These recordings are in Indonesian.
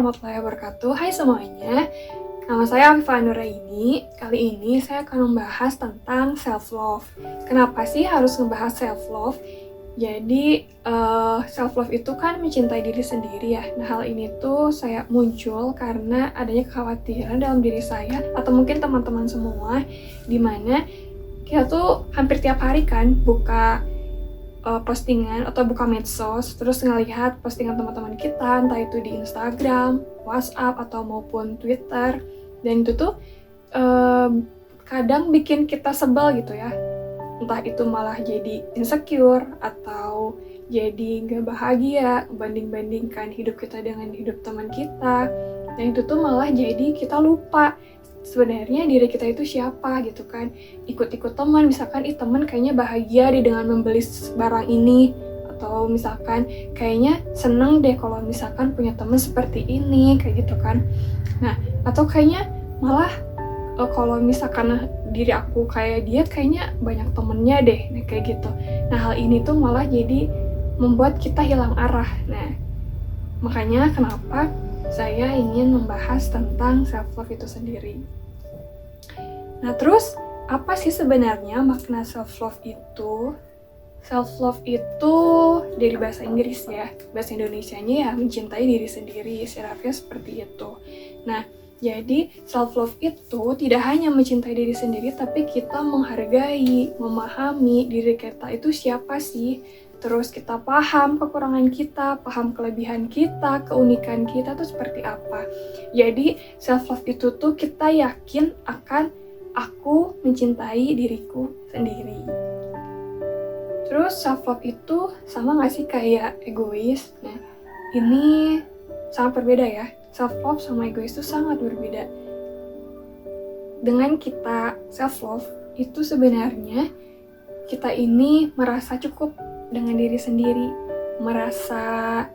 warahmatullahi wabarakatuh. Hai semuanya, nama saya Afifah Nuraini. Kali ini saya akan membahas tentang self-love. Kenapa sih harus membahas self-love? Jadi, self-love itu kan mencintai diri sendiri ya. Nah, hal ini tuh saya muncul karena adanya kekhawatiran dalam diri saya, atau mungkin teman-teman semua, dimana kita tuh hampir tiap hari kan buka postingan atau buka medsos, terus ngelihat postingan teman-teman kita, entah itu di Instagram, WhatsApp, atau maupun Twitter. Dan itu tuh kadang bikin kita sebel gitu ya. Entah itu malah jadi insecure, atau jadi gak bahagia, banding-bandingkan hidup kita dengan hidup teman kita. Dan itu tuh malah jadi kita lupa sebenarnya diri kita itu siapa gitu kan. Ikut-ikut teman, misalkan teman kayaknya bahagia deh dengan membeli barang ini, atau misalkan kayaknya seneng deh kalau misalkan punya teman seperti ini, kayak gitu kan. Nah, atau kayaknya malah kalau misalkan diri aku kayak dia, kayaknya banyak temennya deh, nah kayak gitu. Nah, hal ini tuh malah jadi membuat kita hilang arah. Nah, makanya kenapa saya ingin membahas tentang self-love itu sendiri. Nah, terus apa sih sebenarnya makna self-love itu? Self-love itu dari bahasa Inggris ya, bahasa Indonesianya ya mencintai diri sendiri, istilahnya seperti itu. Nah, jadi self-love itu tidak hanya mencintai diri sendiri, tapi kita menghargai, memahami diri kita itu siapa sih. Terus kita paham kekurangan kita, paham kelebihan kita, keunikan kita tuh seperti apa. Jadi self-love itu tuh kita yakin akan aku mencintai diriku sendiri. Terus self-love itu sama gak sih kayak egois? Nah, ini sangat berbeda ya. Self-love sama egois itu sangat berbeda. Dengan kita self-love, itu sebenarnya kita ini merasa cukup dengan diri sendiri, merasa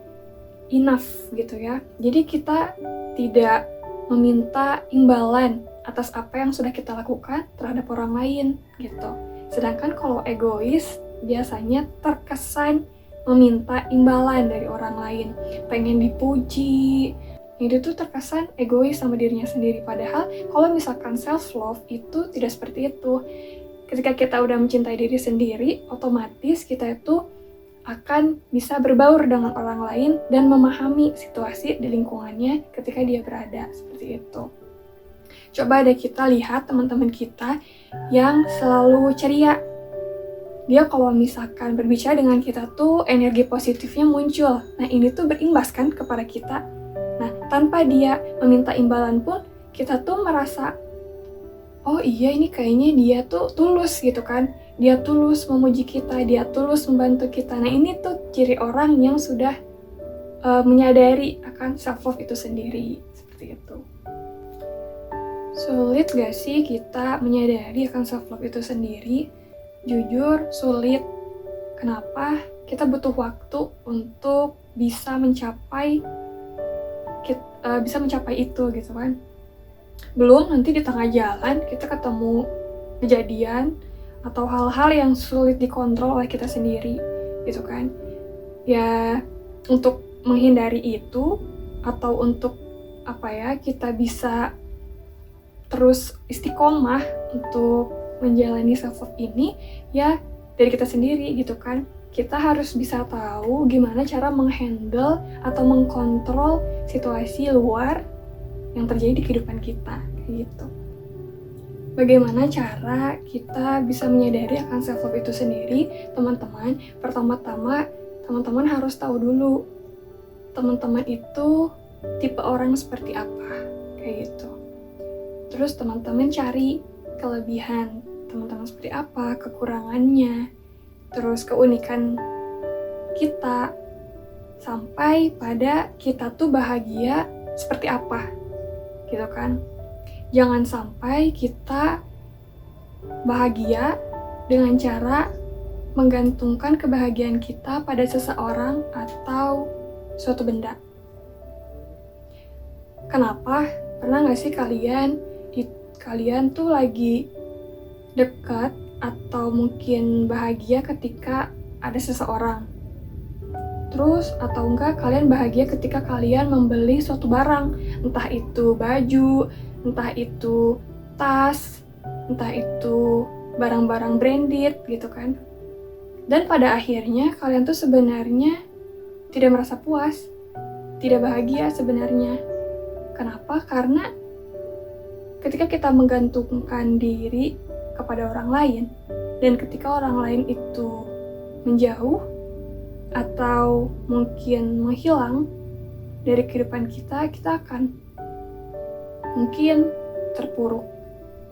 enough gitu ya. Jadi kita tidak meminta imbalan atas apa yang sudah kita lakukan terhadap orang lain gitu. Sedangkan kalau egois biasanya terkesan meminta imbalan dari orang lain, pengen dipuji. Itu tuh terkesan egois sama dirinya sendiri. Padahal kalau misalkan self-love itu tidak seperti itu. Ketika kita udah mencintai diri sendiri, otomatis kita itu akan bisa berbaur dengan orang lain dan memahami situasi di lingkungannya ketika dia berada, seperti itu. Coba deh kita lihat teman-teman kita yang selalu ceria. Dia kalau misalkan berbicara dengan kita tuh energi positifnya muncul. Nah, ini tuh berimbas kan kepada kita. Nah, tanpa dia meminta imbalan pun, kita tuh merasa, oh iya ini kayaknya dia tuh tulus gitu kan. Dia tulus memuji kita, dia tulus membantu kita. Nah, ini tuh ciri orang yang sudah menyadari akan self-love itu sendiri. Seperti itu. Sulit gak sih kita menyadari akan self-love itu sendiri? Jujur, sulit. Kenapa? Kita butuh waktu untuk bisa mencapai itu gitu kan. Belum nanti di tengah jalan kita ketemu kejadian atau hal-hal yang sulit dikontrol oleh kita sendiri gitu kan. Ya, untuk menghindari itu atau untuk kita bisa terus istiqomah untuk menjalani self-love ini ya dari kita sendiri gitu kan. Kita harus bisa tahu gimana cara menghandle atau mengkontrol situasi luar yang terjadi di kehidupan kita gitu. Bagaimana cara kita bisa menyadari akan self-love itu sendiri, teman-teman? Pertama-tama, teman-teman harus tahu dulu teman-teman itu tipe orang seperti apa, kayak gitu. Terus teman-teman cari kelebihan teman-teman seperti apa, kekurangannya, terus keunikan kita, sampai pada kita tuh bahagia seperti apa, gitu kan. Jangan sampai kita bahagia dengan cara menggantungkan kebahagiaan kita pada seseorang atau suatu benda. Kenapa? Pernah gak sih kalian tuh lagi dekat atau mungkin bahagia ketika ada seseorang. Terus atau enggak kalian bahagia ketika kalian membeli suatu barang, entah itu baju, entah itu tas, entah itu barang-barang branded gitu kan. Dan pada akhirnya kalian tuh sebenarnya tidak merasa puas, tidak bahagia sebenarnya. Kenapa? Karena ketika kita menggantungkan diri kepada orang lain, dan ketika orang lain itu menjauh atau mungkin menghilang dari kehidupan kita, kita akan mungkin terpuruk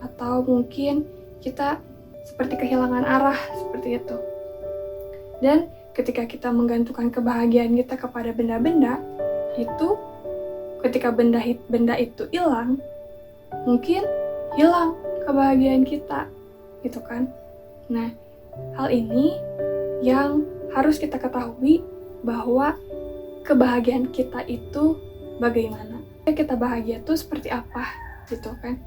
atau mungkin kita seperti kehilangan arah, seperti itu. Dan ketika kita menggantungkan kebahagiaan kita kepada benda-benda, itu ketika benda itu hilang, mungkin hilang kebahagiaan kita, gitu kan. Nah, hal ini yang harus kita ketahui, bahwa kebahagiaan kita itu bagaimana. Kita bahagia itu seperti apa, gitu kan.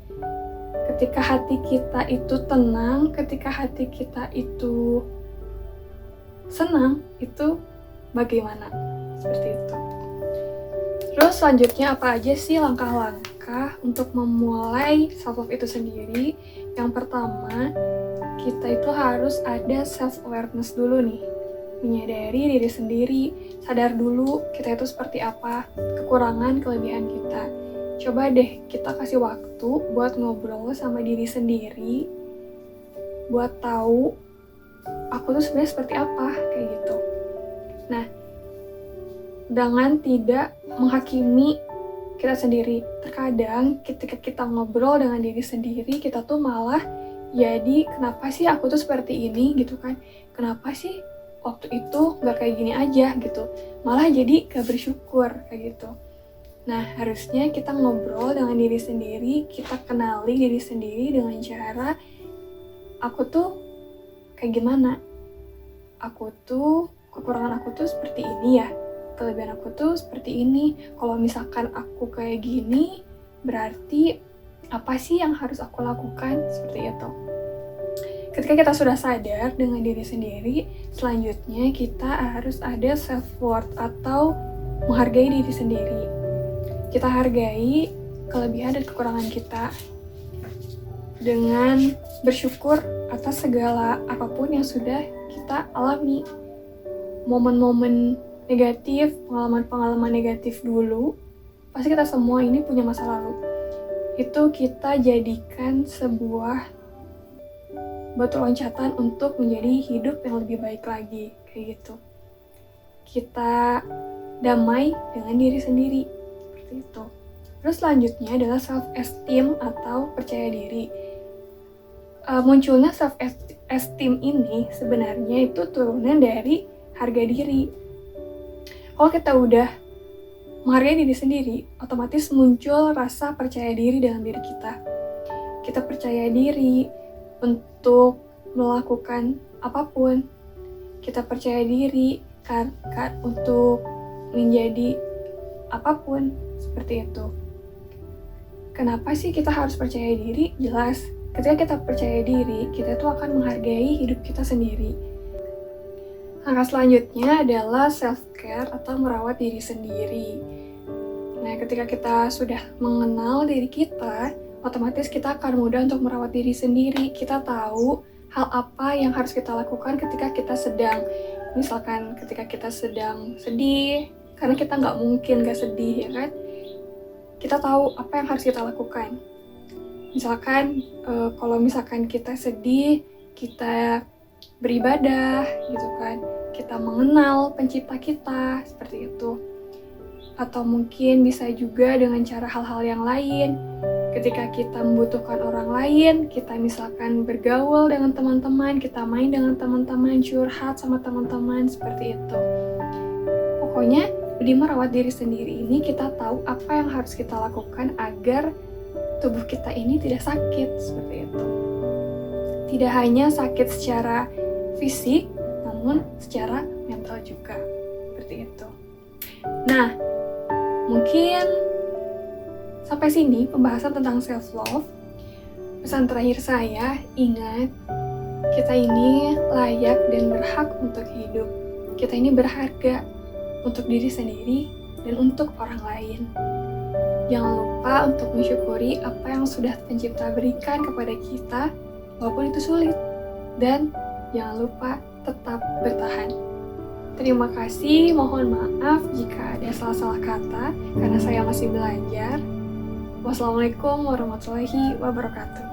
Ketika hati kita itu tenang, ketika hati kita itu senang, itu bagaimana, seperti itu. Terus selanjutnya apa aja sih langkah-langkah untuk memulai self-love itu sendiri? Yang pertama, kita itu harus ada self-awareness dulu nih. Menyadari diri sendiri, sadar dulu kita itu seperti apa, kekurangan, kelebihan kita. Coba deh kita kasih waktu buat ngobrol sama diri sendiri, buat tahu aku tuh sebenarnya seperti apa, kayak gitu. Nah, dengan tidak menghakimi kita sendiri. Terkadang ketika kita ngobrol dengan diri sendiri, kita tuh malah jadi, kenapa sih aku tuh seperti ini gitu kan? Kenapa sih waktu itu gak kayak gini aja gitu? Malah jadi gak bersyukur kayak gitu. Nah, harusnya kita ngobrol dengan diri sendiri, kita kenali diri sendiri dengan cara, aku tuh kayak gimana? Aku tuh, kekurangan aku tuh seperti ini ya, kelebihan aku tuh seperti ini. Kalau misalkan aku kayak gini, berarti apa sih yang harus aku lakukan? Seperti itu. Ketika kita sudah sadar dengan diri sendiri, selanjutnya kita harus ada self-worth atau menghargai diri sendiri. Kita hargai kelebihan dan kekurangan kita dengan bersyukur atas segala apapun yang sudah kita alami. Momen-momen negatif, pengalaman-pengalaman negatif dulu, pasti kita semua ini punya masa lalu. Itu kita jadikan sebuah batu loncatan untuk menjadi hidup yang lebih baik lagi, kayak gitu. Kita damai dengan diri sendiri, seperti itu. Terus selanjutnya adalah self-esteem atau percaya diri. Munculnya self-esteem ini sebenarnya itu turunan dari harga diri. Kalau kita udah menghargai diri sendiri, otomatis muncul rasa percaya diri dalam diri kita. Kita percaya diri untuk melakukan apapun. Kita percaya diri untuk menjadi apapun, seperti itu. Kenapa sih kita harus percaya diri? Jelas, ketika kita percaya diri, kita tuh akan menghargai hidup kita sendiri. Langkah selanjutnya adalah self-care atau merawat diri sendiri. Nah, ketika kita sudah mengenal diri kita, otomatis kita akan mudah untuk merawat diri sendiri. Kita tahu hal apa yang harus kita lakukan ketika kita sedang, misalkan ketika kita sedang sedih, karena kita nggak mungkin nggak sedih, ya kan? Kita tahu apa yang harus kita lakukan. Misalkan, kalau misalkan kita sedih, kita beribadah, gitu kan? Kita mengenal pencipta kita, seperti itu. Atau mungkin bisa juga dengan cara hal-hal yang lain. Ketika kita membutuhkan orang lain, kita misalkan bergaul dengan teman-teman, kita main dengan teman-teman, curhat sama teman-teman, seperti itu. Pokoknya, di merawat diri sendiri ini kita tahu apa yang harus kita lakukan agar tubuh kita ini tidak sakit, seperti itu. Tidak hanya sakit secara fisik, namun secara mental juga, seperti itu. Nah, mungkin sampai sini pembahasan tentang self-love. Pesan terakhir saya, ingat, kita ini layak dan berhak untuk hidup. Kita ini berharga. untuk diri sendiri dan untuk orang lain. Jangan lupa untuk mensyukuri apa yang sudah Pencipta berikan kepada kita, walaupun itu sulit. Dan jangan lupa tetap bertahan. Terima kasih, mohon maaf jika ada salah-salah kata, karena saya masih belajar. Wassalamualaikum warahmatullahi wabarakatuh.